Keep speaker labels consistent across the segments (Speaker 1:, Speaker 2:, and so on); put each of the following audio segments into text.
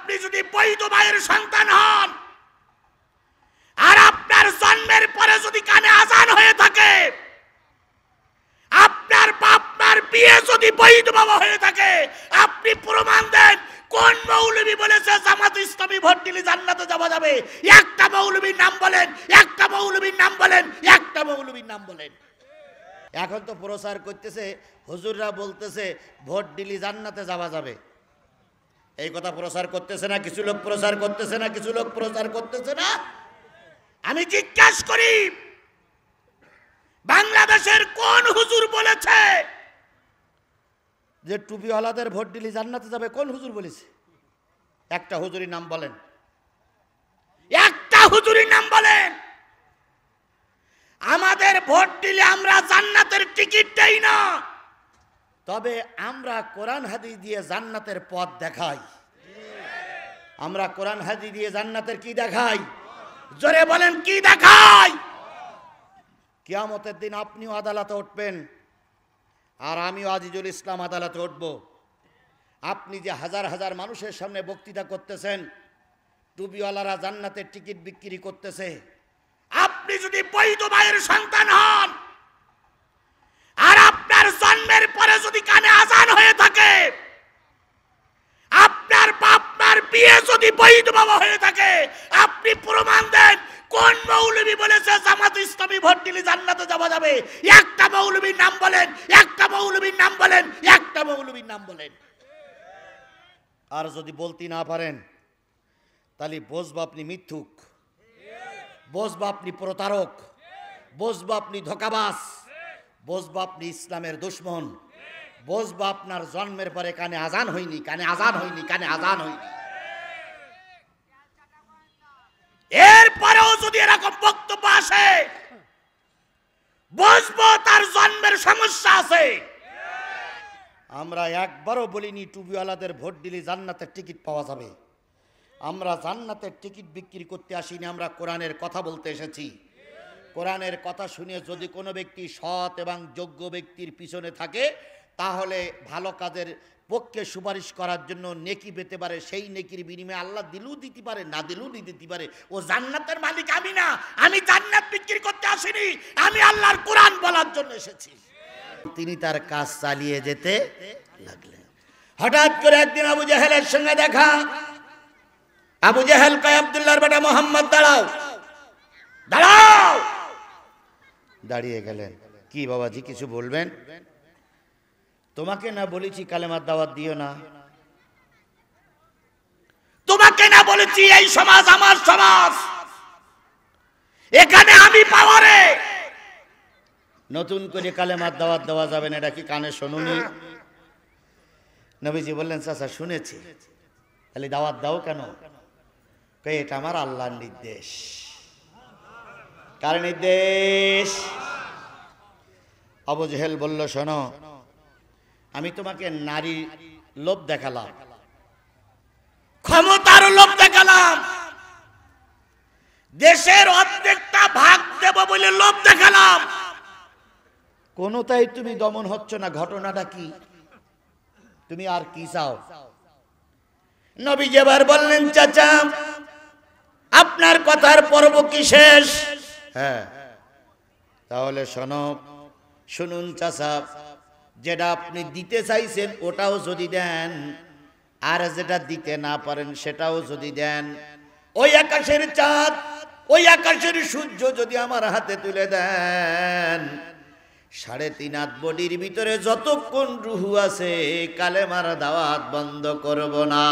Speaker 1: আপনি যদি বৈধ মায়ের সন্তান হন আর আপনার জন্মের পরে যদি কানে আজান হয়ে থাকে, আপনার বাপমার বিয়ে যদি বৈধ বাবা হয়ে থাকে, আপনি প্রমাণ দেন কোন মৌলবী বলেছে জামাত ইসলামী ভোট দিলে জান্নাতে যাওয়া যাবে। একটা মৌলবীর নাম বলেন, একটা মৌলবীর নাম বলেন, একটা মৌলবীর নাম বলেন। এখন তো প্রচার করতেছে, হুজুররা বলতেছে ভোট দিলে জান্নাতে যাওয়া যাবে। এই কথা প্রচার করতেছে না কিছু লোক, প্রচার করতেছে না কিছু লোক, প্রচার করতেছে না। আমি জিজ্ঞাসা করি, বাংলাদেশের কোন হুজুর বলেছে যে টুপিওয়ালাদের ভোট দিলে জান্নাতে যাবে? কোন হুজুর বলেছে? একটা হুজুরের নাম বলেন, একটা হুজুরের নাম বলেন। আমাদের ভোট দিলে আমরা জান্নাতের টিকিট দেই না, তবে আমরা কোরআন হাদিস দিয়ে জান্নাতের পথ দেখাই। আমরা কোরআন হাদিস দিয়ে জান্নাতের কি দেখাই? জোরে বলেন, কি দেখাই? কিয়ামতের দিন আপনিও আদালতে উঠবেন আর আমিও আজিজুল ইসলাম আদালতে উঠব। আপনি যে হাজার হাজার মানুষের সামনে বক্তৃতা করতেছেন, টুপিওয়ালারা জান্নাতের টিকিট বিক্রি করতেছে, আপনি যদি বৈধ মায়ের সন্তান হন আর আপনার জন্মের পরে যদি কানে আজান হয়ে থাকে, আপনার বাপমার বিয়ে যদি বৈধ বাবা হয়ে থাকে, আপনি প্রমাণ দেন কোন মৌলবী বলেছে জামাত ইসলামী ভোট দিলে জান্নাতে যাওয়া যাবে। একটা মৌলবীর নাম বলেন, একটা মৌলবীর নাম বলেন, একটা মৌলবীর নাম বলেন। আর যদি বলতে না পারেন তাহলে বুঝবো আপনি মিথ্যুক, বুঝবো আপনি প্রতারক, বুঝবো আপনি ধোঁকাবাজ, বুঝবো আপনি ইসলামের দুশ্মন, বুঝবো আপনার জন্মের পরে কানে আজান হয়নি, কানে আজান হয়নি, কানে আজান হয়নি। এরপরেও যদি এরকম বক্তব্য আসে, বুঝবো তার জন্মের সমস্যা আছে। আমরা একবারও বলিনি টুপিওয়ালাদের ভোট দিলে জান্নাতের টিকিট পাওয়া যাবে। আমরা জান্নাতের টিকিট বিক্রি করতে আসিনি, আমরা কোরআনের কথা বলতে এসেছি। কোরআনের কথা শুনে যদি কোনো ব্যক্তি সৎ এবং যোগ্য ব্যক্তির পিছনে থাকে, তাহলে ভালো কাজের পক্ষে সুপারিশ করার জন্য নেকি পেতে পারে। সেই নেকির বিনিময়ে আল্লাহ দিলেও দিতে পারে, না দিলেও দিতে পারে। ও জান্নাতের মালিক আমি না, আমি জান্নাত বিক্রি করতে আসিনি, আমি আল্লাহর কোরআন বলার জন্য এসেছি। তিনি তার কাজ চালিয়ে যেতে লাগলেন। হঠাৎ করে একদিন আবু জাহেলের সঙ্গে দেখা। আবু জাহেল কয়, আব্দুল্লাহর বেটা মোহাম্মদ দাঁড়াও, দাঁড়াও। দাঁড়িয়ে গেলেন। কি বাবাজি কিছু বলবেন? তোমাকে না বলেছি কালেমার দাওয়াত দিও না? তোমাকে না বলেছি এই সমাজ আমার সমাজ, এখানে আমি পাওয়ারে, নতুন করে কালেমার দাওয়াত দেওয়া যাবে না, এটা কি কানে শুনুনি? নবীজি বললেন, চাচা শুনেছি, তাহলে দাওয়াত দাও কেন? কই এটা আমার আল্লাহর নির্দেশ। কার নির্দেশ? আবু জেহেল বলল, শোনো, আমি তোমাকে নারী লোভ দেখালাম, ক্ষমতার লোভ দেখালাম, দেশের অর্ধেকটা ভাগ দেব বলে লোভ দেখালাম, কোনটাই তুমি দমন হচ্ছ না। ঘটনাটা কি? তুমি আর কি চাও? নবী এবার বললেন, চাচা আপনার কথার পর্ব কি শেষ? হ্যাঁ। তাহলে শুনুন চাচা, যেটা আপনি দিতে চাইছেন ওটাও যদি দেন, আর যেটা দিতে না পারেন সেটাও যদি দেন, ওই আকাশের চাঁদ, ওই আকাশের সূর্য যদি আমার হাতে তুলে দেন, 3.5 হাত বডির ভিতরে যতক্ষণ রুহু আছে কালেমার দাওয়াত বন্ধ করব না।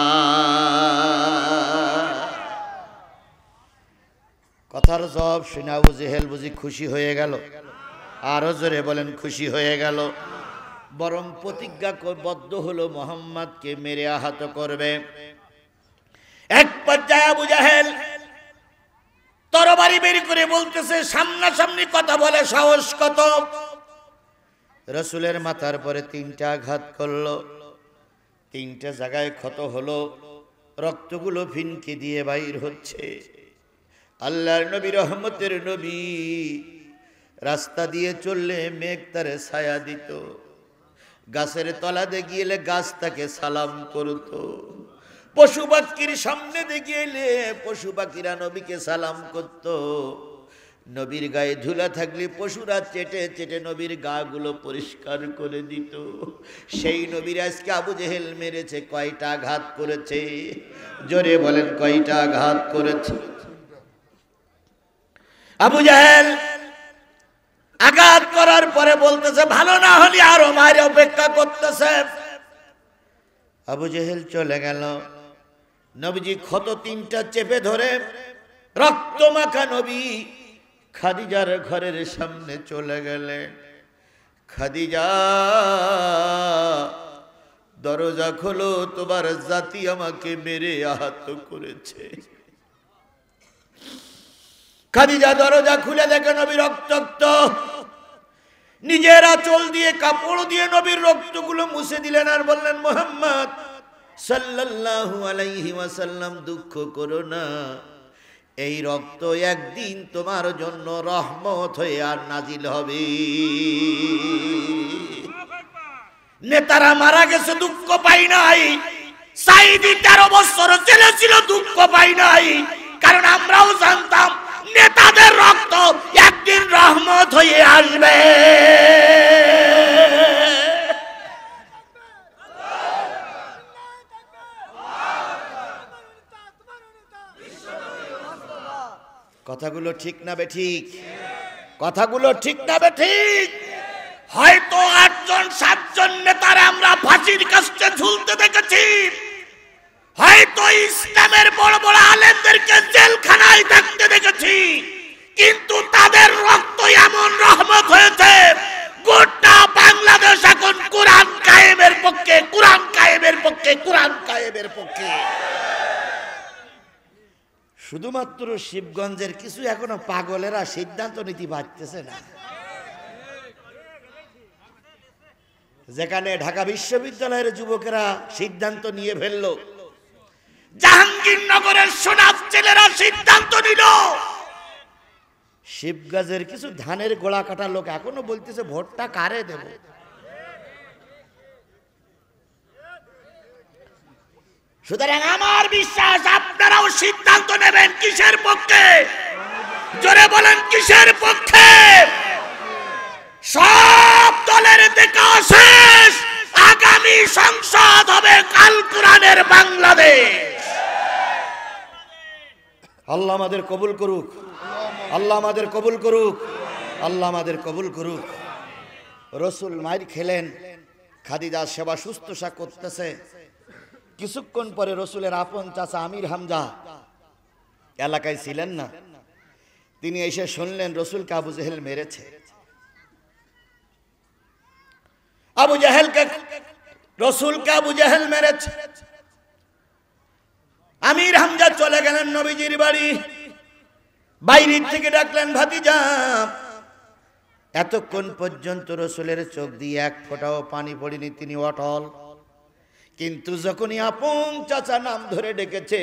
Speaker 1: কথার জবাব শুনে আবু জেহেল বুঝি খুশি হয়ে গেল। আরো জোরে বলেন, খুশি হয়ে গেল। বরং প্রতিজ্ঞাবদ্ধ হলো মোহাম্মদকে মেরে আহত করবে। এক পর্যায়ে আবু জেহেল তরবারি বের করে বলতেছে, সামনাসামনি কথা বলে সাহস কত! রসুলের মাথার পরে 3টা আঘাত করলো, 3টে জায়গায় ক্ষত হলো, রক্তগুলো ফিনকে দিয়ে বাইর হচ্ছে। আল্লাহর নবী, রহমতের নবী, রাস্তা দিয়ে চললে মেঘ তারে ছায়া দিত, গাছের তলাতে গিয়ে গাছ তাকে সালাম করত,
Speaker 2: পশু পাখির সামনে দিয়ে এলে পশু পাখিরা নবীকে সালাম করত। নবীর গায়ে ধুলা থাকলে পশুরা চেটে চেটে নবীর গা গুলো পরিষ্কার করে দিত। সেই নবীর আজকে আবু জেহেল মেরেছে, কয়টা আঘাত করেছে? জোরে বলেন, কয়টা আঘাত করেছে? আবু জেহেল আঘাত করার পরে বলতেছে ভালো না হলে আরো মায়ের অপেক্ষা করতেছে। আবু জেহেল চলে গেল। নবীজি ক্ষত তিনটা চেপে ধরে রক্ত মাখা নবী খাদিজার ঘরের সামনে চলে গেলেন। খাদিজা, দরজা খোলো, তোমার জাতি আমাকে মেরে আহত করেছে। খাদিজা দরজা খুলে দেখে নবী রক্তাক্ত। নিজের আঁচল দিয়ে কাপড় দিয়ে নবীর রক্তগুলো মুছে দিলেন আর বললেন, মুহাম্মদ সাল্লাল্লাহু আলাইহি ওয়াসাল্লাম, দুঃখ করো না, এই রক্ত একদিন তোমার জন্য রহমত হয়ে আর নাজিল হবে। নেতারা মারা গেছে, দুঃখ পাই নাই। সাইদি 13 বছর জেলে ছিল, দুঃখ পাই নাই। কারণ আমরাও জানতাম নেতাদের রক্ত একদিন রহমত হয়ে আসবে। কথাগুলো ঠিক না বেঠিক? কথাগুলো ঠিক না বেঠিক? হয়তো 8জন 7জন নেতারা আমরা ফাঁসির কাছে ঝুলতে দেখেছি, হয়তো ইসলামের বড় বড় আলেমদেরকে জেলখানায় থাকতে দেখেছি, কিন্তু তাদের রক্ত এমন রহমত হয়েছে গোটা বাংলাদেশ এখন কোরআন কায়েমের পক্ষে, কোরআন কায়েমের পক্ষে, কোরআন কায়েমের পক্ষে। শুধুমাত্র শিবগঞ্জের কিছু এখনো পাগলেরা সিদ্ধান্ত নিতে পারতেছে না। যেখানে ঢাকা বিশ্ববিদ্যালয়ের যুবকেরা সিদ্ধান্ত নিয়ে ফেলল, জাহাঙ্গীরনগরের সোনার ছেলেরা সিদ্ধান্ত নিল, শিবগঞ্জের কিছু ধানের গোড়া কাটা লোক এখনো বলতেছে ভোটটা কারে দেব। সুতরাং আমার বিশ্বাস আপনারাও সিদ্ধান্ত নেবেন কিসের পক্ষে? জোরে বলেন, কিসের পক্ষে? সব দলের দেখা শেষ, আগামী সংসদ হবে কাল কোরআনের বাংলাদেশ। আল্লাহ আমাদের কবুল করুক, আল্লাহ আমাদের কবুল করুক, আল্লাহ আমাদের কবুল করুক। রসুল মাইর খেলেন, খাদিজা সেবা শুশ্রূষা করতেছে। কিছুক্ষণ পরে রসুলের আপন চাচা আমির হামজা এলাকায় ছিলেন না, তিনি এসে শুনলেন রসুলকে আবু জেহেল মেরেছে। আবু জেহেলকে, রসুলকে আবু জেহেল মেরেছে। আমির হামজা চলে গেলেন নবীজির বাড়ি, বাইরের থেকে ডাকলেন, ভাতিজা। এতক্ষণ পর্যন্ত রসুলের চোখ দিয়ে এক ফোঁটাও পানি পড়েনি, তিনি অটল। কিন্তু যখনই আপন চাচা নাম ধরে ডেকেছে,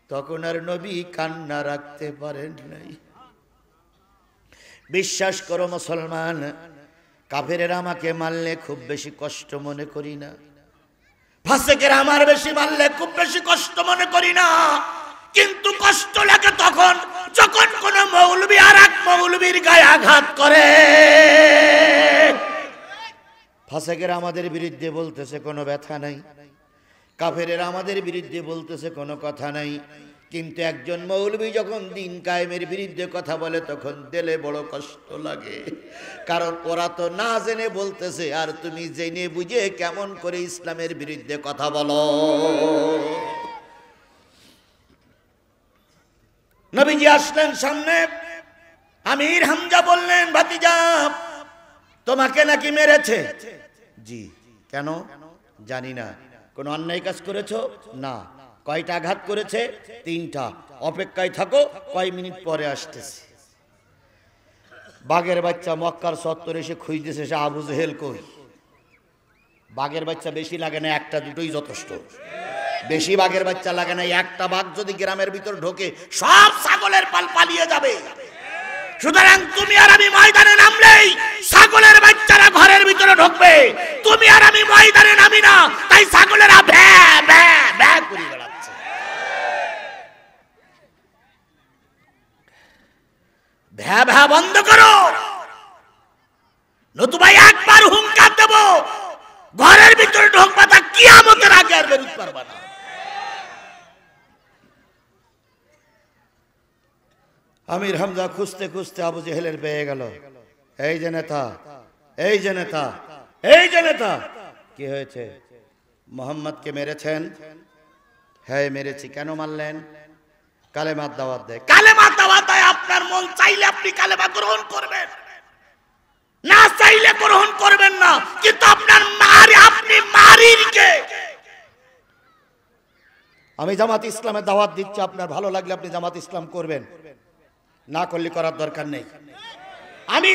Speaker 2: তখন আর নবী কান্না রাখতে পারেন নাই। বিশ্বাস করো মুসলমান, কাফেরেরা আমাকে মারলে খুব বেশি কষ্ট মনে করি না, ফাসিকেরা আমার বেশি মারলে খুব বেশি কষ্ট মনে করি না। কিন্তু কষ্ট লাগে তখন যখন কোন মৌলবি আর এক মৌলবির গায়ে আঘাত করে। ফাসিকেরা আমাদের বিরুদ্ধে বলতেছে কোনো ব্যথা নাই, কাফেরেরা আমাদের বিরুদ্ধে বলতেছে কোনো কথা নাই, কিন্তু একজন মৌলবি যখন দিন কায়েমের বিরুদ্ধে কথা বলে তখন দিলে বড় কষ্ট লাগে। কারণ ওরা তো না জেনে বলতেছে, আর তুমি জেনে বুঝে কেমন করে ইসলামের বিরুদ্ধে কথা বলো। নবীজি আসলেন সামনে, আমির হামজা বললেন, ভাতিজা তোমাকে নাকি মেরেছে? জি। কেন? জানি না। কোন অন্যায় কাজ করেছো? না। কয়টা আঘাত করেছে? 3টা। অপেক্ষায় থাকো, কয় মিনিট পরে আসতেছে। বাঘের বাচ্চা মক্কার চত্বরে এসে খুঁজতেছে সে আবু জেহেল কই। বাঘের বাচ্চা বেশি লাগে না, একটা দুটোই যথেষ্ট। বেশি বাঘের বাচ্চা লাগে না, একটা বাঘ যদি গ্রামের ভিতর ঢোকে সব ছাগলের পাল পালিয়ে যাবে। সুতরাং তুমি আর আমি ময়দানে নামলেই ছাগলের বাচ্চারা ঘরের ভিতরে ঢুকবে। তুমি আর আমি ময়দানে নামি না, তাই ছাগলেরা ভ্যা ভ্যা ভ্যা করে বেড়াচ্ছে। ভ্যা ভ্যা বন্ধ করো, নতুবা একবার হুঙ্কার দেব, ঘরের ভিতরে ঢুকবা, তা কিয়ামতের আগে আর বেরোতে পারবা না।
Speaker 1: আমির হামজা খুঁজতে খুঁজতে আবু জেহেলের পেয়ে গেল। এই যে নেতা, এই যে নেতা, এই যে নেতা, কি হয়েছে? মোহাম্মদকে মেরেছেন? হ্যাঁ মেরেছি। কেন মারলেন? কালেমার দাওয়াত দেয়।
Speaker 2: কালেমার দাওয়াত দেয়, আপনার মন চাইলে আপনি কালেমা গ্রহণ করবেন, না চাইলে গ্রহণ করবেন না, কিন্তু আপনার আপনি মারির কে?
Speaker 1: আমি জামাত ইসলামের দাওয়াত দিচ্ছি, আপনার ভালো লাগলে আপনি জামাত ইসলাম করবেন, না করলে করার দরকার নেই।
Speaker 2: আমি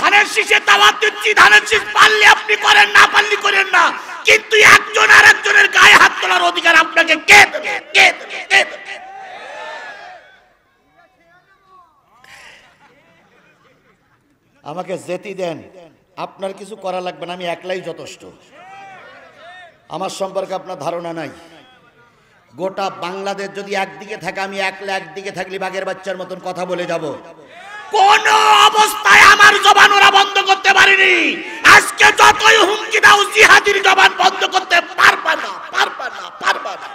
Speaker 2: ধানের শীষে দাওয়াত দিচ্ছি, ধানের শীষ পারলে আপনি করেন, না পারলে করেন না, কিন্তু একজন আর একজনের গায়ে হাত তোলার অধিকার আপনাকে কে দেবে? কে দেবে? কে দেবে?
Speaker 1: আমাকে যেতে দেন, আপনার কিছু করা লাগবে না, আমি একলাই যথেষ্ট। আমার সম্পর্কে আপনার ধারণা নাই। গোটা বাংলাদেশ যদি একদিকে থাকে, আমি একলা একদিকে থাকলে বাঘের বাচ্চার মতন কথা বলে যাব।
Speaker 2: কোন অবস্থায় আমার জবান ওরা বন্ধ করতে পারেনি। আজকে যতই হুমকি দাও, জিহাদির জবান বন্ধ করতে পারবা না, পারবা না, পারবা না।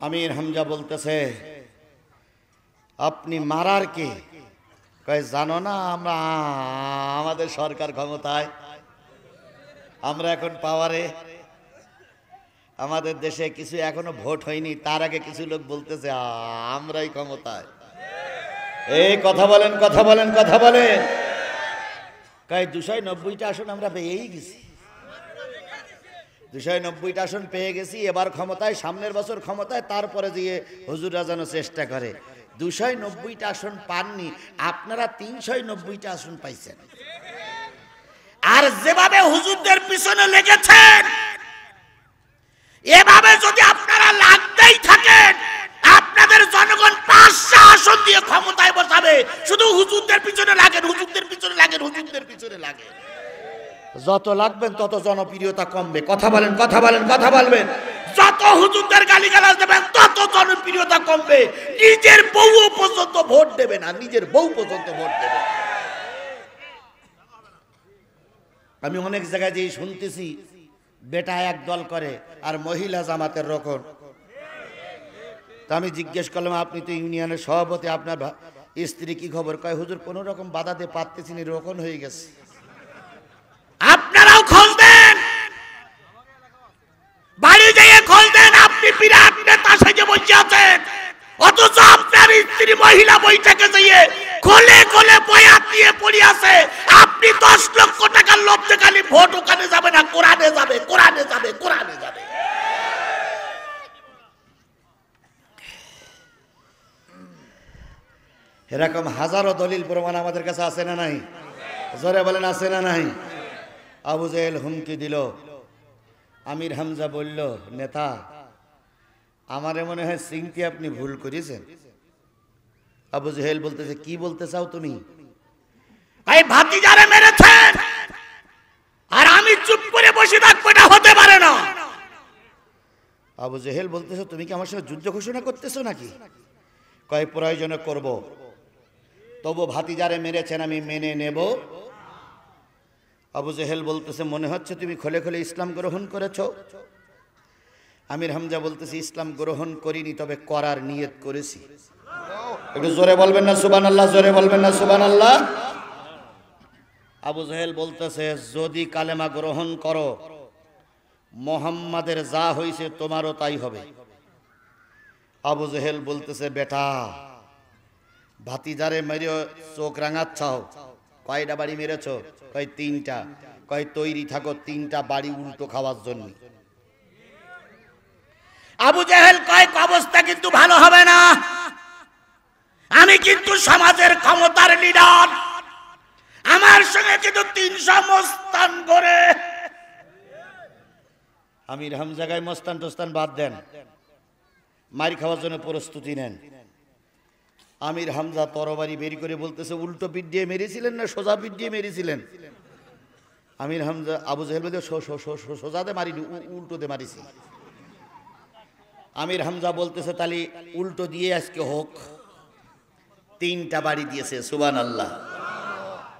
Speaker 1: আমির হামজা বলতেছে, আপনি মারার কে? কয় জানো না, আমরা আমাদের সরকার ক্ষমতায়, আমরা এখন পাওয়ারে, আমাদের দেশে কিছু এখনো ভোট হয়নি, তার আগে কিছু লোক বলতেছে আমরাই ক্ষমতায়। এই কথা বলেন, কথা বলেন, কথা বলেন। কয় 290টা আসন আমরা পেয়েই গেছি, 290টা আসন পেয়ে গেছি, এবার ক্ষমতায়, সামনের বছর ক্ষমতায়, তারপরে দিয়ে হুজুররা যেন চেষ্টা করে। 290টা আসন পাননি, আপনারা 390টা আসন পাইছেন।
Speaker 2: আর যেভাবে হুজুরদের পিছনে লেগেছেন, এভাবে যদি আপনারা লাগতেই থাকেন, আপনাদের জনগণ 500 আসন দিয়ে ক্ষমতায় বসাবে। শুধু হুজুরদের পিছনে লাগেন, হুজুরদের পিছনে লাগেন, হুজুরদের পিছনে লাগেন।
Speaker 1: যত লাগবেন তত জনপ্রিয়তা কমবে। কথা বলেন, কথা বলেন, কথা বলবেন।
Speaker 2: যত হুজুরদের গালিগালাজ দেবেন, তত জনপ্রিয়তা কমবে। নিজের বউ পর্যন্ত ভোট দেবে না, নিজের বউ পর্যন্ত ভোট দেবে।
Speaker 1: আমি অনেক জায়গায় যে শুনতেছি, বেটা এক দল করে আর মহিলা জামাতের রকম। তা আমি জিজ্ঞেস করলাম, আপনি তো ইউনিয়নের সভাপতি, আপনার স্ত্রী কি খবর? কয় হুজুর কোনো রকম বাধা দিয়ে পারতেছি না, রকম হয়ে গেছে।
Speaker 2: আপনারাও খোঁজ দেন, বাড়ি যেয়ে খোঁজ দেন। আপনি বিরাট নেতা সেজে বসে আছেন, অথচ আপনার স্ত্রী মহিলা বৈঠকে যেয়ে খোলে খোলে বয়াত দিয়ে পড়ে আছে। আপনি 10 লক্ষ টাকার লোভ দেখালি ভোট ওখানে যাবে না, কোরআনে যাবে, কোরআনে যাবে, কোরআনে যাবে।
Speaker 1: এরকম হাজারো দলিল প্রমাণ আমাদের কাছে আছে না নাই? জোরে বলেন, আছে না নাই? আবু জেহেল হুমকি দিল। আমির হামজা বলল, নেতা আমারে মনে হয় চিনতে আপনি ভুল করেছেন। আবু জেহেল বলতেছে, কি বলতে চাও তুমি?
Speaker 2: এই ভাতিজারে মেরেছেন আর আমি চুপ করে বসে থাকবো, এটা হতে পারে না।
Speaker 1: আবু জেহেল বলতেছে, তুমি কি আমার সঙ্গে যুদ্ধ ঘোষণা করতেছো নাকি? কয় প্রয়োজনে করব, তবু ভাতিজারে মেরেছেন আমি মেনে নেব। আবু জেহেল বলতেছে, মনে হচ্ছে তুমি খোলে খোলে ইসলাম গ্রহণ করেছো। আমির হামজা বলতেছে, ইসলাম গ্রহণ করিনি, তবে করার নিয়ত করেছি। একটু জোরে বলবেন না সুবহানাল্লাহ, জোরে বলবেন না সুবহানাল্লাহ। আবু জেহেল বলতেছে, যদি কালেমা গ্রহণ করো, মোহাম্মদের যা হয়েছে তোমারও তাই হবে। আবু জেহেল বলতেছে, বেটা ভাতিজারে মেরে চোখ রাঙাচ্ছাও, কয়টা বাড়ি মেরেছ? কয় 3টা। কয় তৈরি থাকো 3টা বাড়ি উল্টো খাওয়ার জন্য।
Speaker 2: আবু জেহেল কয় অবস্থা কিন্তু ভালো হবে না। আমি কিন্তু সমাজের ক্ষমতার লিডার। আমার সঙ্গে কিন্তু 300 মস্তান করে।
Speaker 1: আমির হামজাগায় মস্তান টস্তান বাদ দেন, মারি খাওয়ার জন্য প্রস্তুতি নেন। আমির হামজা তরবারি বের করে বলতেছে, উল্টো পিঠ দিয়ে মেরেছিলেন না সোজা পিঠ দিয়ে মেরেছিলেন? আমির হামজা আবু জেহেল বলতে সোজাতে মারিনি, উল্টোতে মারিছি। আমির হামজা বলতেছে, তাহলে উল্টো দিয়ে আজকে হোক। 3টা বাড়ি দিয়েছে, সুবহানাল্লাহ।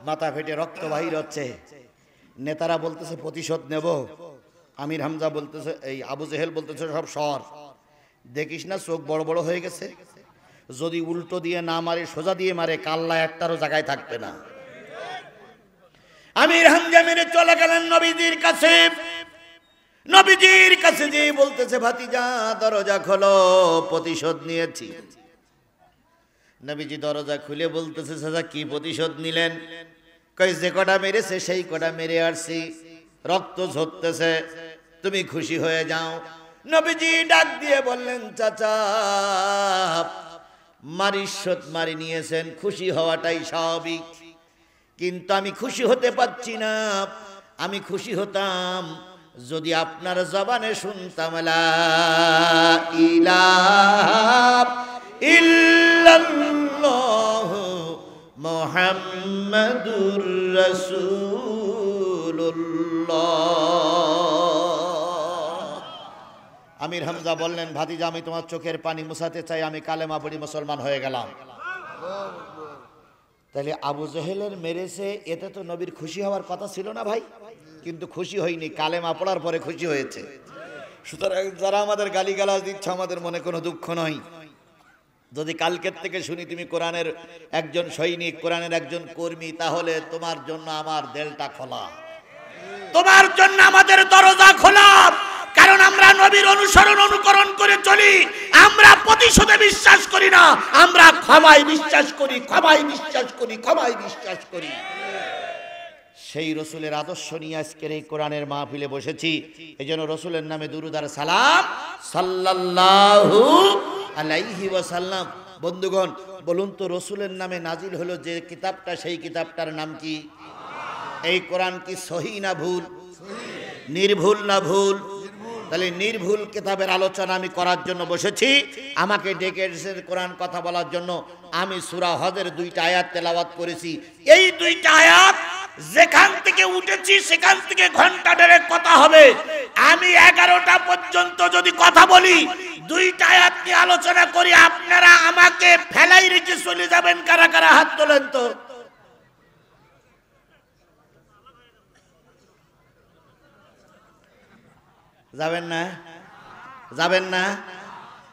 Speaker 1: মাথা ফেটে রক্ত বাহির হচ্ছে। নেতারা বলতেছে প্রতিশোধ নেব। আমির হামজা বলতেছে, এই আবু জেহেল বলতেছে, সব সর, দেখিস না চোখ বড় বড় হয়ে গেছে, যদি উল্টো দিয়ে না মারে সোজা দিয়ে মারে কাল্লা একটারও জায়গায় থাকবে না।
Speaker 2: আমির হামজা মেরে চলে গেলেন নবীজির কাছে। নবীজির কাছে যে বলতেছে, ভাতিজা দরজা খোলো, প্রতিশোধ নিয়েছি।
Speaker 1: নবীজি দরজা খুলে বলতেছে, চাচা কি প্রতিশোধ নিলেন? কই যে কটা মেরেছে সেই কটা মেরে আসছি, রক্ত ঝরতেছে, তুমি খুশি হয়ে যাও।
Speaker 2: নবীজি ডাক দিয়ে বললেন, চাচা
Speaker 1: মারিশত মারি নিয়েছেন, খুশি হওয়াটাই স্বাভাবিক, কিন্তু আমি খুশি হতে পারছি না। আমি খুশি হতাম যদি আপনার জবানে শুনতাম লা ইলাহা ইল্লাল্লাহ মুহাম্মাদুর রাসূলুল্লাহ। আমির হামজা বললেন, ভাতিজা আমি তোমার চোখের পানি মুছাতে চাই, আমি কালেমা পড়ি মুসলমান হয়ে গেলাম। তাহলে আবু জেহেলের মেরেছে, এতে তো নবীর খুশি হওয়ার কথা ছিল না ভাই, কিন্তু খুশি হয়নি, কালেমা পড়ার পরে খুশি হয়েছে। সুতরাং যারা আমাদের গালিগালাজ দিচ্ছে আমাদের মনে কোনো দুঃখ নয়। যদি কালকের থেকে শুনি তুমি কোরআনের একজন সৈনিক, কোরআনের একজন কর্মী, তাহলে তোমার জন্য আমার দেলটা খোলা,
Speaker 2: তোমার জন্য আমাদের দরজা খোলা। কারণ আমরা নবীর অনুসরণ অনুকরণ করে চলি। আমরা প্রতিশোধে বিশ্বাস করি না, আমরা ক্ষমায় বিশ্বাস করি, ক্ষমায় বিশ্বাস করি, ক্ষমায় বিশ্বাস করি।
Speaker 1: সেই রসুলের আদর্শ নিয়ে আজকের এই কোরআনের মাহফিলে বসেছি। এই জন্য রসুলের নামে দুরূদ আর সালাম সাল্লাল্লাহু আলাইহি ওয়াসাল্লাম। বন্ধুগণ বলুন তো, রসুলের নামে নাজিল হলো যে কিতাবটা, সেই কিতাবটার নাম কি? এই কোরআন কি সহি না ভুল? নির্ভুল না ভুল? তাহলে নির্ভুল কিতাবের আলোচনা আমি করার জন্য বসেছি। আমাকে ডেকে এসেছে কোরআন কথা বলার জন্য। আমি সূরা হজের 2টা আয়াত তেলাওয়াত করেছি।
Speaker 2: এই 2টা আয়াত যেখান থেকে উঠেছি সেখান থেকে ঘন্টা দেড়েক কথা হবে। আমি 11টা পর্যন্ত যদি কথা বলি, 2টা আয়াত নিয়ে আলোচনা করি, আপনারা আমাকে ফেলাই রেখে চলে যাবেন। কারা কারা হাত তোলেন তো?
Speaker 1: যাবেন না? যাবেন না?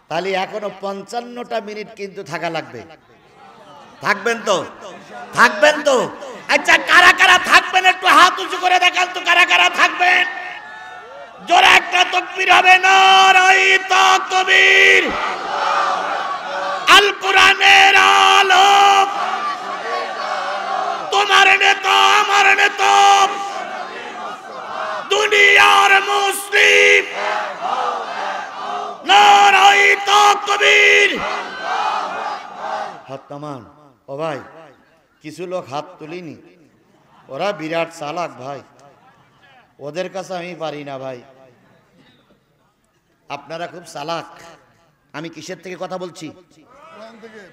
Speaker 1: তাহলে এখনো 55টা মিনিট কিন্তু থাকা লাগবে। থাকবেন তো? থাকবেন তো?
Speaker 2: আচ্ছা, কারা কারা থাকবেন একটু হাত উঁচু করে দেখান তো, কারা কারা থাকবেন? জোরে একটা তাকবীর হবে। নারায়ে তাকবীর। আল কোরআনের আলো, তোমার নেতা আমার নেতা, দুনিয়ার মুসলিম। নারায়ে তাকবীর।
Speaker 1: হাত নামান। ও ভাই, কিছু লোক হাত তুলিনি, ওরা বিরাট চালাক ভাই, ওদের কাছে আমি পারি না ভাই। আপনারা খুব চালাক। আমি কিসের থেকে কথা বলছি?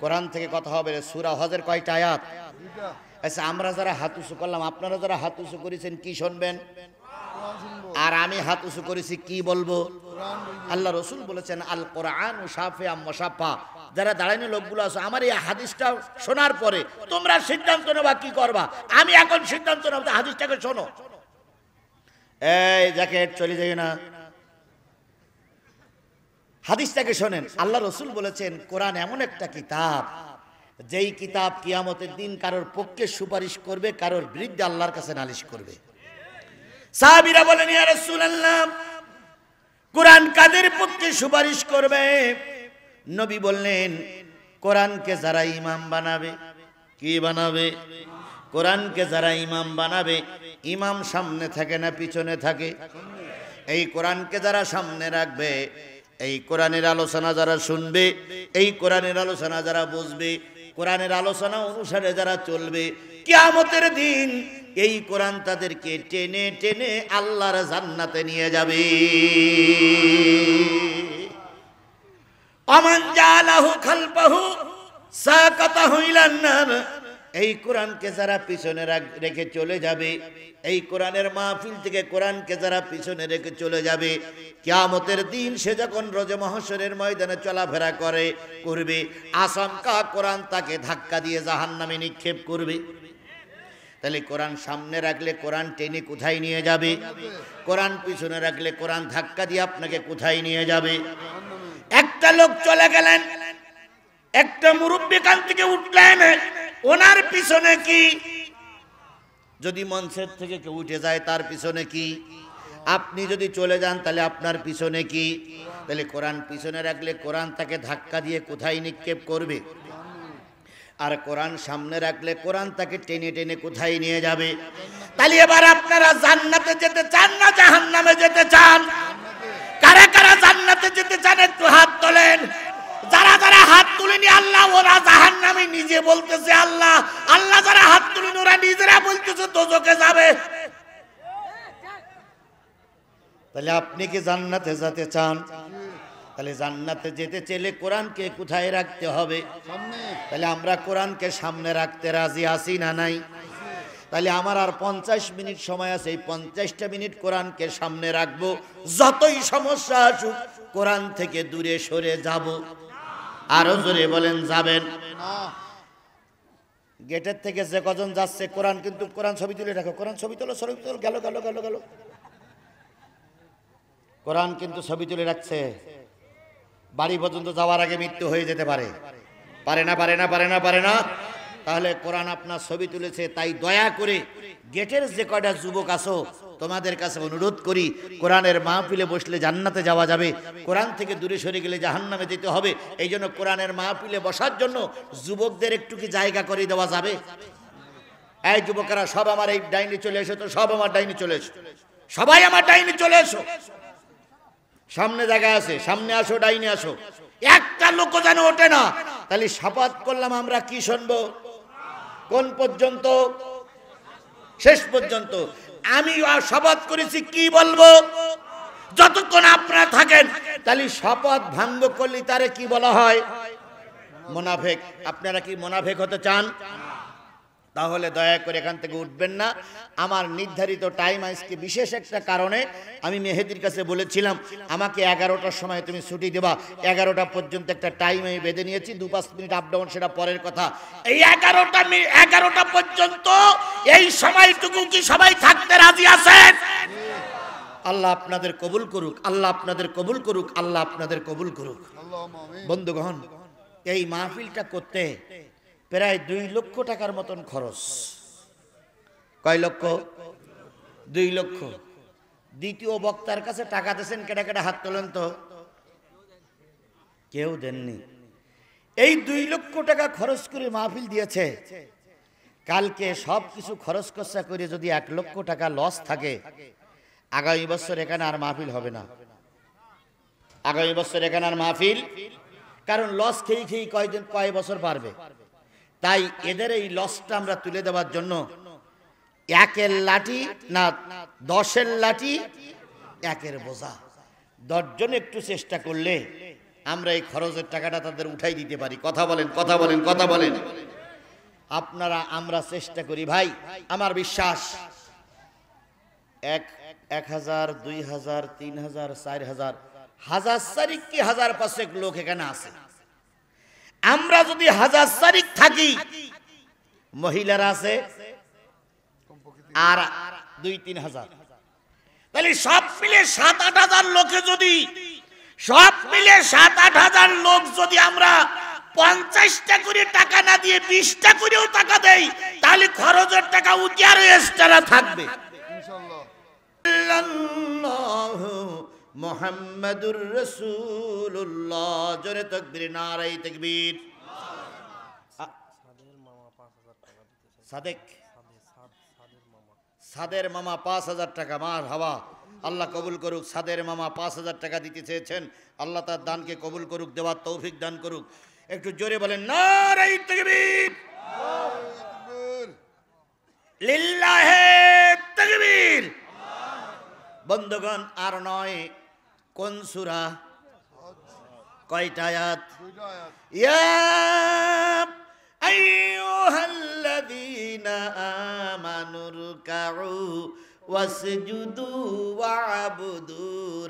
Speaker 1: কোরআন থেকে কথা হবে। সূরা হজের কয়টা আয়াত? আচ্ছা, আমরা যারা হাত উঁচু করলাম, আপনারা যারা হাত উঁচু করেছেন কি শুনবেন? আর আমি হাত উঁচু করেছি কি বলবো? আল্লাহ রসুল বলেছেন, আল কোরআন শাফিআ মুশাফা। যারা দাঁড়ানো লোকগুলো আছে, আমার এই হাদিসটা শোনার পরে তোমরা সিদ্ধান্ত নেবা কি করবা। আমি এখন সিদ্ধান্ত নেব, হাদিসটাকে শোনো। এই জ্যাকেট চলে যাই না, হাদিসটাকে শোনেন। আল্লাহ রসুল বলেছেন, কোরআন এমন একটা কিতাব, যেই কিতাব কিয়ামতের দিন কারোর পক্ষে সুপারিশ করবে, কারোর বিরুদ্ধে আল্লাহর কাছে নালিশ করবে।
Speaker 2: সাহাবীরা বলেন, ইয়া রাসূলুল্লাহ, কোরআন কাদের পক্ষে সুপারিশ করবে?
Speaker 1: নবী বললেন, কোরআনকে যারা ইমাম বানাবে। কি বানাবে? কোরআনকে যারা ইমাম বানাবে। ইমাম সামনে থাকে না পিছনে থাকে? এই কোরআনকে যারা সামনে রাখবে, এই কোরআনের আলোচনা যারা শুনবে, এই কোরআনের আলোচনা যারা বুঝবে,
Speaker 2: কোরআনের আলোচনা অনুসারে যারা চলবে, কিয়ামতের দিন এই কোরআন তাদেরকে টেনে টেনে আল্লাহর জান্নাতে নিয়ে যাবে। আমান জালাহু খালফাহু সাকাতাহু ইলান নার, এই কোরআনকে যারা পিছনে রেখে চলে যাবে, এই কোরআনের মাহফিল থেকে কোরআনকে যারা পিছনে রেখে চলে যাবে, কিয়ামতের দিন সে যখন রোজা মাহশরের ময়দানে চলাফেরা করবে, আচমকা কোরআন তাকে ধাক্কা দিয়ে জাহান্নামে নিক্ষেপ করবে। তাহলে কোরআন সামনে রাখলে কোরআন টেনে কোথায় নিয়ে যাবে? কোরআন পিছনে রাখলে কোরআন ধাক্কা দিয়ে আপনাকে কোথায় নিয়ে যাবে? একটা লোক চলে গেলেন, একটা মুরব্বি কান থেকে উঠলেন, ওনার পিছনে কি? যদি মঞ্চের থেকে কেউ উঠে যায় তার পিছনে কি? আপনি যদি চলে যান তাহলে আপনার পিছনে কি? তাহলে কোরআন পিছনে রাখলে কোরআন তাকে ধাক্কা দিয়ে কোথায় নিক্ষেপ করবে? আর কোরআন সামনে রাখলে কোরআন তাকে টেনে টেনে কোথায় নিয়ে যাবে? তাহলে এবার আপনারা জান্নাতে যেতে চান না জাহান্নামে যেতে চান? কারা কারা জান্নাতে যেতে চান একটু হাত তোলেন। যারা যারা হাত তুলেনি আল্লাহ ওরা জাহান্নামে নিজে বলতেছে আল্লাহ, আল্লাহ যারা হাত তুলেনি ওরা নিজেরা বলতেছে দোজখে যাবে। তাহলে আপনি কি জান্নাতে যেতে চান? তাহলে জান্নাতে যেতে চাইলে কোরআনকে কোথায় রাখতে হবে? তাহলে আমরা কোরআনকে সামনে রাখতে রাজি আছি না নাই? তাহলে আমার আর 50 মিনিট সময় আছে, এই 50টা মিনিট কোরআনকে সামনে রাখবো। যতই সমস্যা আসুক কোরআন থেকে দূরে সরে যাব। আরো জোরে বলেন যাবেন? গেটের থেকে যে কজন যাচ্ছে কোরআন কিন্তু কোরআন ছবি তুলে রাখো, কোরআন ছবি তোলো, ছবি তোলো, গেল গেল গেল গেল। কোরআন কিন্তু ছবি তুলে রাখছে, বাড়ি পর্যন্ত যাওয়ার আগে মৃত্যু হয়ে যেতে পারে। পারে না পারে না পারে না পারে না। তাহলে কোরআন আপনার ছবি তুলেছে, তাই দয়া করে গেটের যে কয়টা যুবক আছো তোমাদের কাছে অনুরোধ করি, কোরআনের মাহফিলে বসলে জান্নাতে যাওয়া যাবে, কোরআন থেকে দূরে সরে গেলে জাহান্নামে যেতে হবে। এই জন্য কোরআনের মাহফিলে বসার জন্য যুবকদের একটু কি জায়গা করে দেওয়া যাবে? এই যুবকেরা সব আমার এই ডাইনে চলে এসো, তো সব আমার ডাইনে চলে এসো, সবাই আমার ডাইনে চলে এসো, সামনে জায়গা আছে, সামনে আসো, ডাইনে আসো। একটা লোক যেন ওঠে না। তাহলে শপথ করলাম আমরা কি শুনবো? কোন পর্যন্ত? শেষ পর্যন্ত। আমি শপথ করেছি কি বলবো? যতক্ষণ আপনারা থাকেন। তাহলে শপথ ভঙ্গ করলে তারে কি বলা হয়? মুনাফিক। আপনারা কি মুনাফিক হতে চান? তাহলে দয়া করে এখান থেকে উঠবেন না। আমার নির্ধারিত টাইম আজকে বিশেষ একটা কারণে আমি মেহেদির কাছে বলেছিলাম আমাকে 11টার সময় তুমি ছুটি দেবা। 11টা পর্যন্ত একটা টাইম আমি বেঁধে নিয়েছি, 2-5 মিনিট আপ ডাউন সেটা পরের কথা। এই 11টা পর্যন্ত এই সময়টুকু কি সবাই থাকতে রাজি আছেন? আল্লাহ আপনাদের কবুল করুক, আল্লাহ আপনাদের কবুল করুক, আল্লাহ আপনাদের কবুল করুক। বন্ধুগণ, এই মাহফিলটা করতে প্রায় 2 লক্ষ টাকার মতন খরচ। কয় লক্ষ? 2 লক্ষ। দ্বিতীয় বক্তার কাছে টাকা দিয়েছেন কেটে কেটে হাত তোলেন তো। কেউ দেননি। এই 2 লক্ষ টাকা খরচ করে মাহফিল দিয়েছে। কালকে সব কিছু খরচ খরচা করে যদি 1 লক্ষ টাকা লস থাকে, আগামী বছর এখানে আর মাহফিল হবে না। আগামী বছর এখানে আর মাহফিল, কারণ লস খেয়ে খেয়ে কয় বছর পারবে। তাই এদের এই লসটা আমরা তুলে দেওয়ার জন্য 1-এর লাঠি না 10-এর লাঠি 1-এর বোঝা, 10 জন একটু চেষ্টা করলে আমরা এই খরচের টাকাটা তাদের উঠাই দিতে পারি। কথা বলেন, কথা বলেন, কথা বলেন। আপনারা আমরা চেষ্টা করি ভাই, আমার বিশ্বাস 1000, 2000, 3000, 4000, 1000 কি 1500 লোক এখানে আছে। আমরা যদি 1000 থাকি, মহিলারা আছে আর 2-3 হাজার, তাহলে সব মিলে 7-8 হাজার লোকে যদি সব মিলে 7-8 হাজার লোক যদি আমরা 50টা করে টাকা না দিয়ে 20টা করেও টাকা দেই, তাহলে খরচের টাকা উঠে আর এক্সট্রা থাকবে। মুহাম্মাদুর রাসূলুল্লাহ। জোরে তাকবীর, নারায়ে তাকবীর। সাদের মামা 5000 টাকা। মারহাবা, আল্লাহ কবুল করুক। সাদের মামা 5000 টাকা দিতে চেয়েছেন, আল্লাহ তার দানকে কবুল করুক, দেওয়ার তৌফিক দান করুক।
Speaker 1: একটু জোরে বলেন নারে তাকবীর, লিল্লাহে তাকবীর। বন্ধুগণ, আর নয়, কোন সূরা, কয়টা আয়াত? ইয়া আইয়ুহাল্লাযীনা আমানুরকাউ ওয়াসজুদু ওয়া'বুদু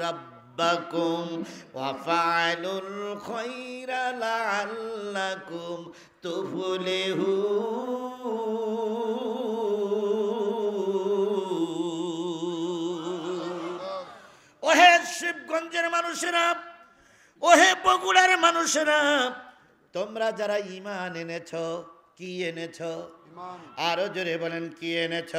Speaker 1: রাব্বাকুম ওয়াফআলুল খায়রা লাআল্লাকুম তুফলিহুন। ওহে শিবগঞ্জের মানুষেরা, ওহে বগুড়ার মানুষেরা, তোমরা যারা ঈমান এনেছ, কি এনেছ? আরো জোরে বলেন, কি এনেছ?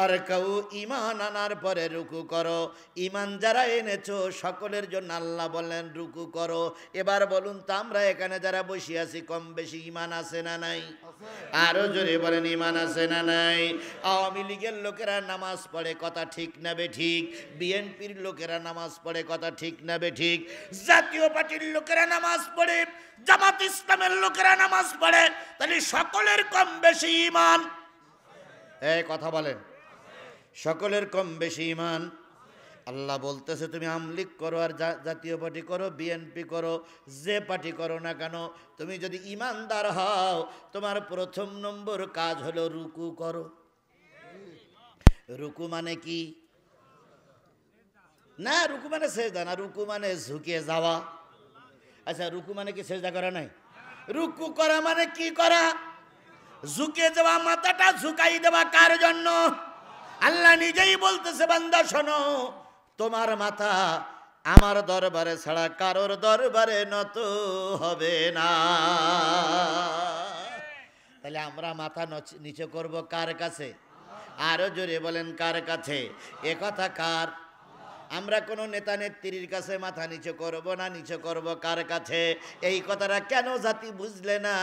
Speaker 1: আর কেউ ঈমান আনার পরে রুকু করো। ঈমান যারা এনেছো সকলের জন্য আল্লাহ বলেন রুকু করো। এবার বলুন তো, আমরা এখানে যারা বসে আছি কম বেশি ঈমান আছে না নাই? আরো জোরে বলেন, ঈমান আছে না নাই? আওয়ামী লীগের লোকেরা নামাজ পড়ে, কথা ঠিক না বেঠিক? বিএনপির লোকেরা নামাজ পড়ে, কথা ঠিক না বেঠিক? জাতীয় পার্টির লোকেরা নামাজ পড়ে, জামাত ইসলামের লোকেরা নামাজ পড়ে, তাহলে সকলের কম বেশি ঈমান। এই কথা বলেন, সকলের কম বেশি ঈমান। আল্লাহ বলতেছে তুমি আমলিক করো আর জাতীয় পার্টি করো, বিএনপি করো, যে পার্টি করো না কেন, তুমি যদি ঈমানদার হও তোমার প্রথম নম্বর কাজ হলো রুকু করো। রুকু মানে কি? না, রুকু মানে সেজদা না, রুকু মানে ঝুঁকে যাওয়া। আচ্ছা, রুকু মানে কি সেজদা করা নাই? রুকু করা মানে কি করা? ঝুঁকে যাওয়া, মাথাটা ঝুঁকাই দেওয়া। কার জন্য? আল্লাহ নিজেই বলতেছে, বান্দা শোনো, তোমার মাথা আমার দরবারে ছাড়া কারোর দরবারে নত হবে না। তাহলে আমরা মাথা নিচে করব কার কাছে? আরো জোরে বলেন, কার কাছে? এ কথা কার? আমরা কোনো নেতা নেত্রীর কাছে মাথা নিচে করব না, নিচে করব কার কাছে? এই কথাটা কেন জাতি বুঝলে না?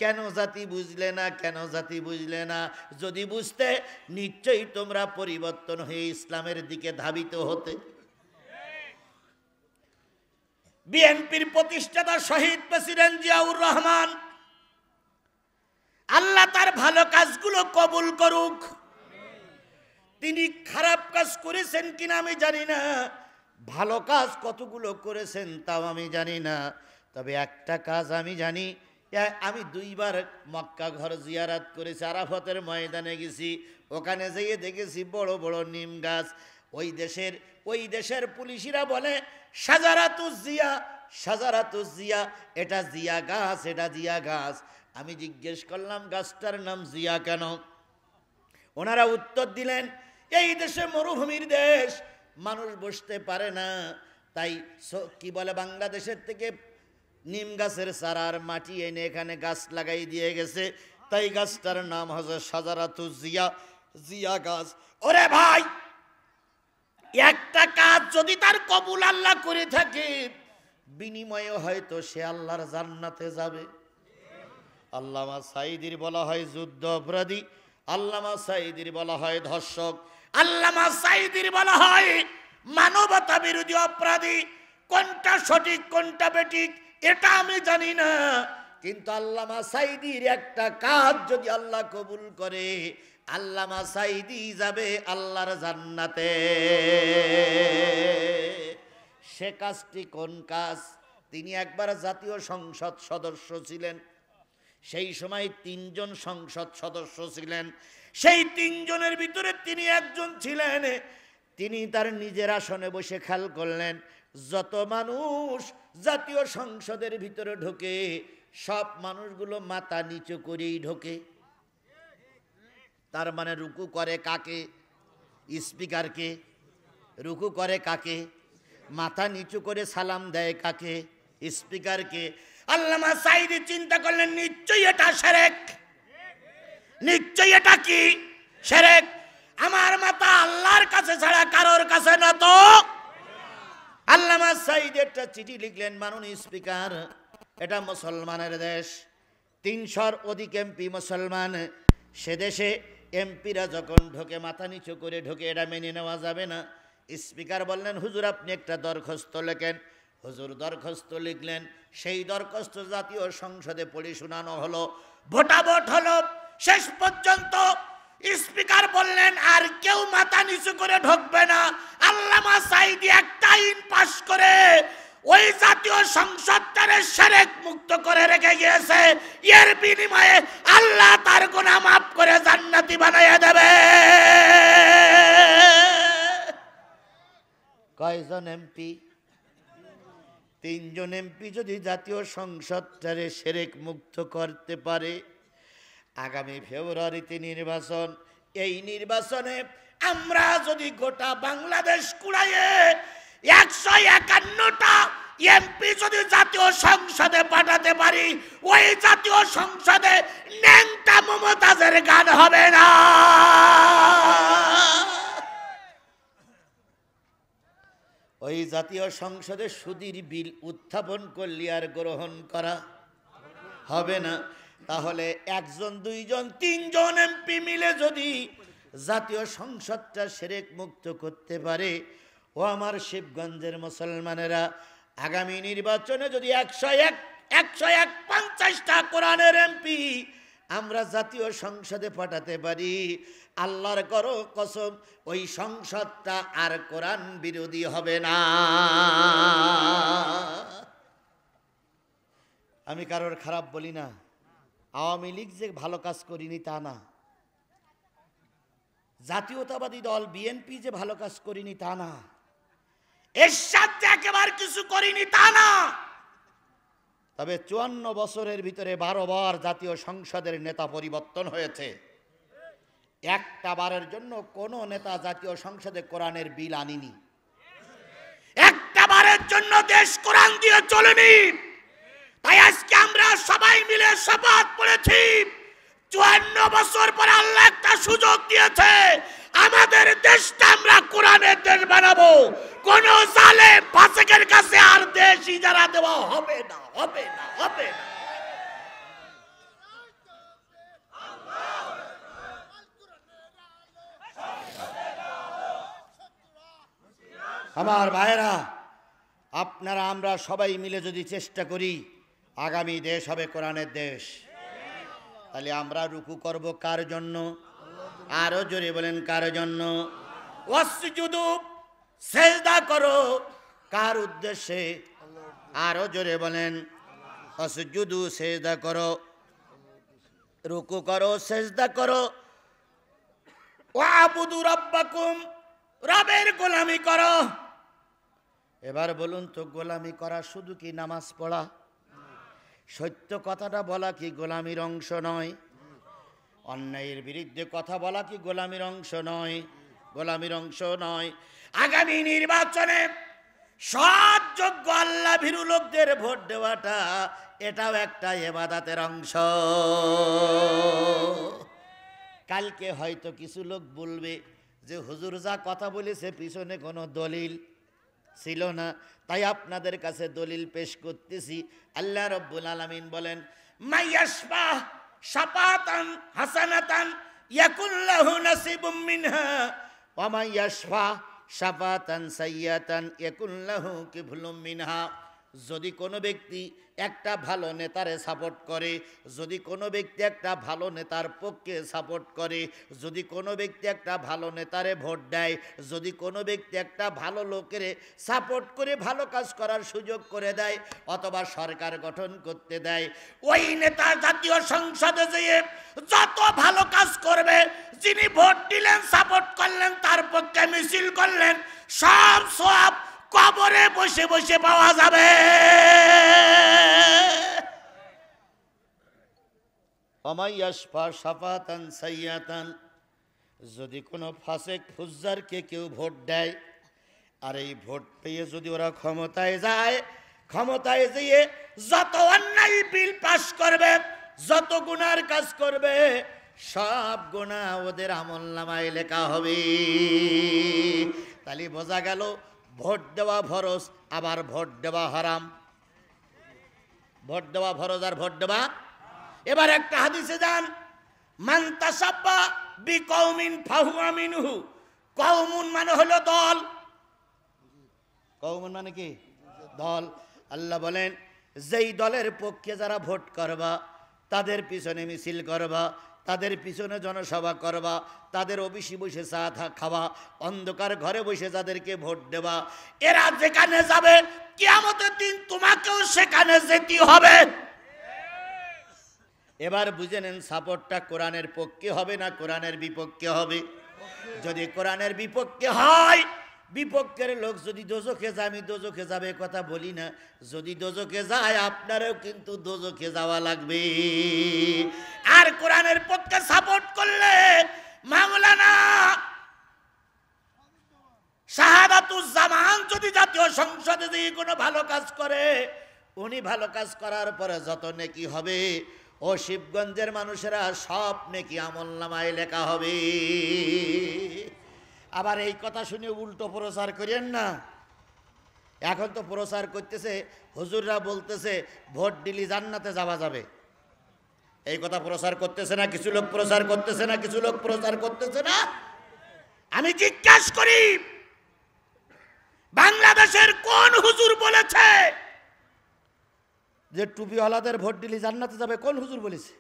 Speaker 1: কেন জাতি বুঝলে না? কেন জাতি বুঝলে না? যদি বুঝতে, নিশ্চয়ই তোমরা পরিবর্তন হয়ে ইসলামের দিকে ধাবিত হতে। বিএনপির প্রতিষ্ঠাতা শহীদ প্রেসিডেন্ট জিয়াউর রহমান, আল্লাহ তার ভালো কাজগুলো কবুল করুক। তিনি খারাপ কাজ করেছেন কিনা আমি জানি না, ভালো কাজ কতগুলো করেছেন তাও আমি জানি না। তবে একটা কাজ আমি জানি, আমি 2 বার মক্কা ঘর জিয়ারাত করেছি, আরাফাতের ময়দানে গেছি, ওখানে যেয়ে দেখেছি বড় বড় নিম গাছ। ওই দেশের পুলিশিরা বলে শাজারাতুজ জিয়া, শাজারাতুজ জিয়া, এটা জিয়া গাছ, এটা জিয়া গাছ। আমি জিজ্ঞেস করলাম গাছটার নাম জিয়া কেন? ওনারা উত্তর দিলেন, এই দেশে মরুভূমির দেশ, মানুষ বসতে পারে না, তাই কি বলে বাংলাদেশের থেকে নিম গাছের চারার মাটি এনে এখানে গাছ লাগাই দিয়ে গেছে, তাই গাছটার নাম হচ্ছে শাজারাতুজ জিয়া, জিয়া গাছ। ওরে ভাই, একটা কাজ যদি তার কবুল আল্লাহ করে থাকে, বিনিময়ে হয়তো সে আল্লাহর জান্নাতে যাবে। আল্লামা সাঈদীর বলা হয় যুদ্ধ অপরাধী, আল্লামা সাঈদীর বলা হয় ধর্ষক, আল্লামা সাঈদীর বলা হয় মানবতা বিরোধী অপরাধী। কোনটা সঠিক কোনটা বেঠিক এটা আমি জানি না, কিন্তু আল্লামা সাঈদীর একটা কাজ যদি আল্লাহ কবুল করে, আল্লামা সাঈদী যাবে আল্লাহর জান্নাতে। সে কাজটি কোন কাজ? তিনি একবার জাতীয় সংসদ সদস্য ছিলেন। সেই সময় 3 জন সংসদ সদস্য ছিলেন। সেই 3 জনের ভিতরে তিনি একজন ছিলেন। তিনি তার নিজের আসনে বসে খেয়াল করলেন, যত মানুষ জাতীয় সংসদের ভিতরে ঢোকে সব মানুষগুলো মাথা নিচু করেই ঢোকে। তার মানে রুকু করে কাকে? স্পিকারকে। রুকু করে কাকে? মাথা নিচু করে সালাম দেয় কাকে? স্পিকারকে। আল্লামা সাঈদী চিন্তা করলেন, নিশ্চয়ই এটা শিরক, নিশ্চয়ই এটা কি শিরক। আমার মাথা আল্লাহর কাছে ছাড়া কারোর কাছে না তো। আল্লামা সাঈদী একটা চিঠি লিখলেন, মাননীয় স্পিকার, এটা মুসলমানের দেশ, 300-র অধিক এমপি মুসলমান। সে দেশে এমপিরা যখন ঢোকে মাথা নিচু করে ঢোকে, এটা মেনে নেওয়া যাবে না। স্পিকার বললেন, হুজুর আপনি একটা দরখাস্ত লেখেন। হুজুর দরখাস্ত লিখলেন, সেই দরখাস্ত জাতীয় সংসদে পড়ে শোনানো হলো, ভোটাভোট হলো। শেষ পর্যন্ত স্পিকার বললেন আর কেউ মাথা নিচু করে ঢুকবে না। আল্লামা সাঈদী একটা আইন পাশ করে ওই জাতীয় সংসদটারে শিরক মুক্ত করে রেখে গিয়েছে। এর বিনিময়ে আল্লাহ তার গুনাহ মাফ করে জান্নাতি বানাইয়া দেবে। কয়জন এমপি? 3 জন এমপি যদি জাতীয় সংসদটারে শিরক মুক্ত করতে পারে, আগামী ফেব্রুয়ারিতে নির্বাচন, এই নির্বাচনে আমরা যদি গোটা বাংলাদেশ কুড়াইয়ে 151টা এমপি যদি জাতীয় সংসদে পাঠাতে পারি, ওই জাতীয় সংসদে ন্যাংটা মমতাজের গান হবে না। ওই জাতীয় সংসদে সুদীর বিল উত্থাপন করলে আর গ্রহণ করা হবে না। তাহলে 1 জন 2 জন 3 জন এমপি মিলে যদি জাতীয় সংসদটা শিরক মুক্ত করতে পারে, ও আমার শিবগঞ্জের মুসলমানেরা, আগামী নির্বাচনে যদি 150টা কোরআনের এমপি আমরা জাতীয় সংসদে পাঠাতে পারি, আল্লাহর কসম ওই সংসদটা আর কোরআন বিরোধী হবে না। আমি কারোর খারাপ বলি না, আওয়ামী লীগ যে ভালো কাজ করিনি তা না, জাতীয়তাবাদী দল বিএনপি যে ভালো কাজ করিনি তা না, এরশাদ যে একেবারে কিছু করিনি তা না। তবে 54 বছরের ভিতরে 12 বার জাতীয় সংসদের নেতা পরিবর্তন হয়েছে। একটা বারের জন্য কোন নেতা জাতীয় সংসদে কোরআনের বিল আনিনি। একটা বারের জন্য দেশ কোরআন দিয়ে চলেনি। তাই আজকে আমরা সবাই মিলে শপথ করেছি, 54 বছর পর আল্লাহ একটা সুযোগ দিয়েছে, আমাদের দেশটা আমরা কোরআনের দেশ বানাবো। কোন জালেম ফাসিকের কাছে আর দেশ ইজারা দেওয়া হবে না, হবে না, হবে না। আমার ভাইরা, আপনারা আমরা সবাই মিলে যদি চেষ্টা করি, আগামী দেশ হবে কোরআনের দেশ। তাহলে আমরা রুকু করব কার জন্য? আরো জোরে বলেন, কার জন্য? ওয়াসজুদু, সেজদা করো কার উদ্দেশ্যে? আরো জোরে বলেন, ওয়াসজুদু, সেজদা করো, রুকু করো, সেজদা করো। ওয়াবুদু রাব্বাকুম, রবের গোলামি করো। এবার বলুন তো, গোলামি করা শুধু কি নামাজ পড়া? সত্য কথাটা বলা কি গোলামির অংশ নয়? অন্যায়ের বিরুদ্ধে কথা বলা কি গোলামির অংশ নয়? গোলামির অংশ নয়। আগামী নির্বাচনে সৎ যোগ্য আল্লাহ ভীরু লোকদের ভোট দেওয়াটা, এটাও একটা ইবাদতের অংশ। কালকে হয়তো কিছু লোক বলবে যে হুজুর যা কথা বলেছে পিছনে কোনো দলিল ছিল না, তাই আপনাদের কাছে দলিল পেশ করতেছি। আল্লাহ রাব্বুল আলামিন বলেন, মাইয়াশফা শাফাতান হাসানাতান ইয়াকুল লাহু নাসিবুম মিনহা ওয়া মাইয়াশফা শাফাতান সাইয়্যাতান ইয়াকুল লাহু কিফলুম মিনহা। যদি কোনো ব্যক্তি একটা ভালো নেতারে সাপোর্ট করে, যদি কোনো ব্যক্তি একটা ভালো নেতার পক্ষে সাপোর্ট করে, যদি কোনো ব্যক্তি একটা ভালো নেতারে ভোট দেয়, যদি কোনো ব্যক্তি একটা ভালো লোকের সাপোর্ট করে ভালো কাজ করার সুযোগ করে দেয় অথবা সরকার গঠন করতে দেয়, ওই নেতা জাতীয় সংসদে যেয়ে যত ভালো কাজ করবে, যিনি ভোট দিলেন, সাপোর্ট করলেন, তার পক্ষে মিছিল করলেন, সব সব কবরে বসে বসে পাওয়া যাবে। অমাইয়াশফা শাফাতান সাইয়াতান, যদি কোনো ফাসেক ফুজ্জারকে কেউ ভোট দেয়, আর এই ভোট পেয়ে যদি ওরা ক্ষমতায় যায়, ক্ষমতায় যেয়ে যত অন্যায় বিল পাস করবে, যত গুনার কাজ করবে, সব গুনাহ ওদের আমলনামায় লেখা হবে। তাহলে বোঝা গেল ভোট দেওয়া ফরজ, আবার ভোট দেওয়া হারাম। ভোট দেওয়া ফরজ আর ভোট দেওয়া। এবার একটা হাদিসে যান, মান তাসাব্বা বিকৌমিন ফাহুয়া মিনহু। কওমুন মানে হলো দল। কওমুন মানে কি? দল। আল্লাহ বলেন যেই দলের পক্ষে যারা ভোট করবা, তাদের পিছনে মিছিল করবা, তাদের পিছনে জনসভা করবা, তাদের অফিসে বসে চা খাওয়া, অন্ধকার ঘরে বসে যাদেরকে ভোট দেবা, এরা যেখানে যাবে কিয়ামতের দিন তোমাকেও সেখানে যেতে হবে। এবার বুঝে নেন সাপোর্টটা কোরআনের পক্ষে হবে না কোরআনের বিপক্ষে হবে। যদি কোরআনের বিপক্ষে হয়, বিপক্ষের লোক যদি দোজখে যায়, আমি দোজখে যাবে কথা বলি না, যদি দোজখে যায় আপনারও কিন্তু দোজখে যাওয়া লাগবে। আর কোরআনের পক্ষে সাপোর্ট করলে মাওলানা শাহাদাতুজ্জামান যদি জাতীয় সংসদে দিয়ে কোনো ভালো কাজ করে, উনি ভালো কাজ করার পরে যত নেকি হবে ও শিবগঞ্জের মানুষেরা সব নেকি আমলনামায় লেখা হবে। আবার এই কথা শুনে উল্টো প্রচার করেন না। এখন তো প্রচার করতেছে, হুজুররা বলতেছে ভোট দিলি জান্নাতে যাওয়া যাবে, এই কথা প্রচার করতেছে না কিছু লোক, প্রচার করতেছে না কিছু লোক, প্রচার করতেছে না। আমি জিজ্ঞাসা করি বাংলাদেশের কোন হুজুর বলেছে যে টুপিওয়ালাদের ভোট দিলি জান্নাতে যাবে? কোন হুজুর বলেছে?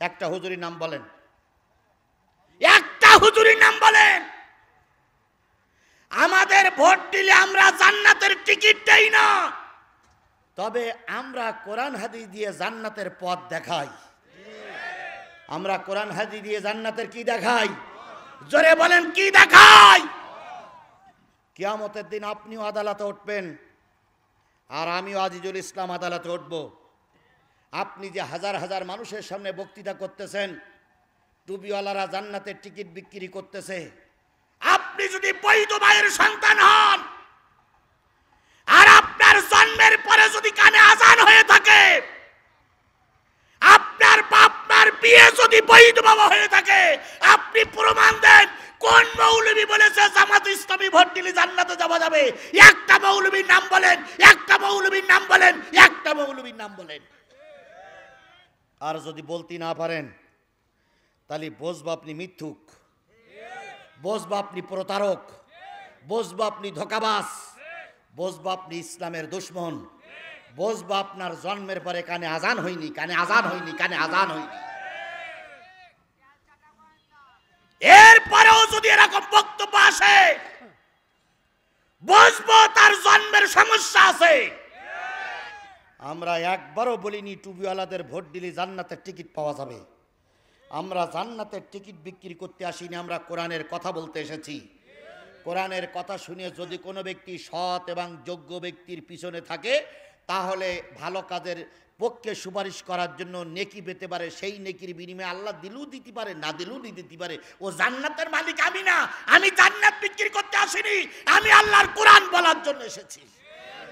Speaker 1: একটা হুজুরের নাম বলেন, একটা হুজুরের নাম বলেন। আমাদের ভোট দিলে আমরা জান্নাতের টিকিট দেই না, তবে আমরা কোরআন হাদিস দিয়ে জান্নাতের পথ দেখাই। আমরা কোরআন হাদিস দিয়ে জান্নাতের কি দেখাই? জোরে বলেন কি দেখাই? কিয়ামতের দিন আপনিও আদালতে উঠবেন আর আমিও আজিজুল ইসলাম আদালতে উঠব। আপনি যে হাজার হাজার মানুষের সামনে বক্তৃতা করতেছেন, টুপিওয়ালারা জান্নাতের টিকিট বিক্রি করতেছে, আপনি যদি বৈধ ভাইয়ের সন্তান হন আর আপনার জন্মের পরে যদি কানে আজান হয়ে থাকে, আপনার বাপমার বিয়ে যদি বৈধ বাবা হয়ে থাকে, আপনি প্রমাণ দেন কোন মৌলবী বলেছে জামাত ইসলামী ভোট দিলে জান্নাতে যাওয়া যাবে? একটা মৌলবীর নাম বলেন, একটা মৌলবীর নাম বলেন, একটা মৌলবীর নাম বলেন। আর যদি বলতে না পারেন তাহলে বুঝবো আপনি মিথ্যুক, বুঝবো আপনি প্রতারক, বুঝবো আপনি ধোঁকাবাজ, বুঝবো আপনি ইসলামের দুশমন, বুঝবো আপনার জন্মের পরে কানে আজান হয়নি, কানে আজান হয়নি, কানে আজান হয়নি। এরপরেও যদি এরকম বক্তব্য আসে, বুঝবো তার জন্মের সমস্যা আছে। আমরা একবারও বলিনি টুপিওয়ালাদের ভোট দিলে জান্নাতের টিকিট পাওয়া যাবে। আমরা জান্নাতের টিকিট বিক্রি করতে আসিনি, আমরা কোরআনের কথা বলতে এসেছি। কোরআনের কথা শুনে যদি কোনো ব্যক্তি সৎ এবং যোগ্য ব্যক্তির পিছনে থাকে, তাহলে ভালো কাজের পক্ষে সুপারিশ করার জন্য নেকি পেতে পারে। সেই নেকির বিনিময়ে আল্লাহ দিলেও দিতে পারে, না দিলেও দিতে পারে। ও জান্নাতের মালিক আমি না, আমি জান্নাত বিক্রি করতে আসিনি, আমি আল্লাহর কোরআন বলার জন্য এসেছি।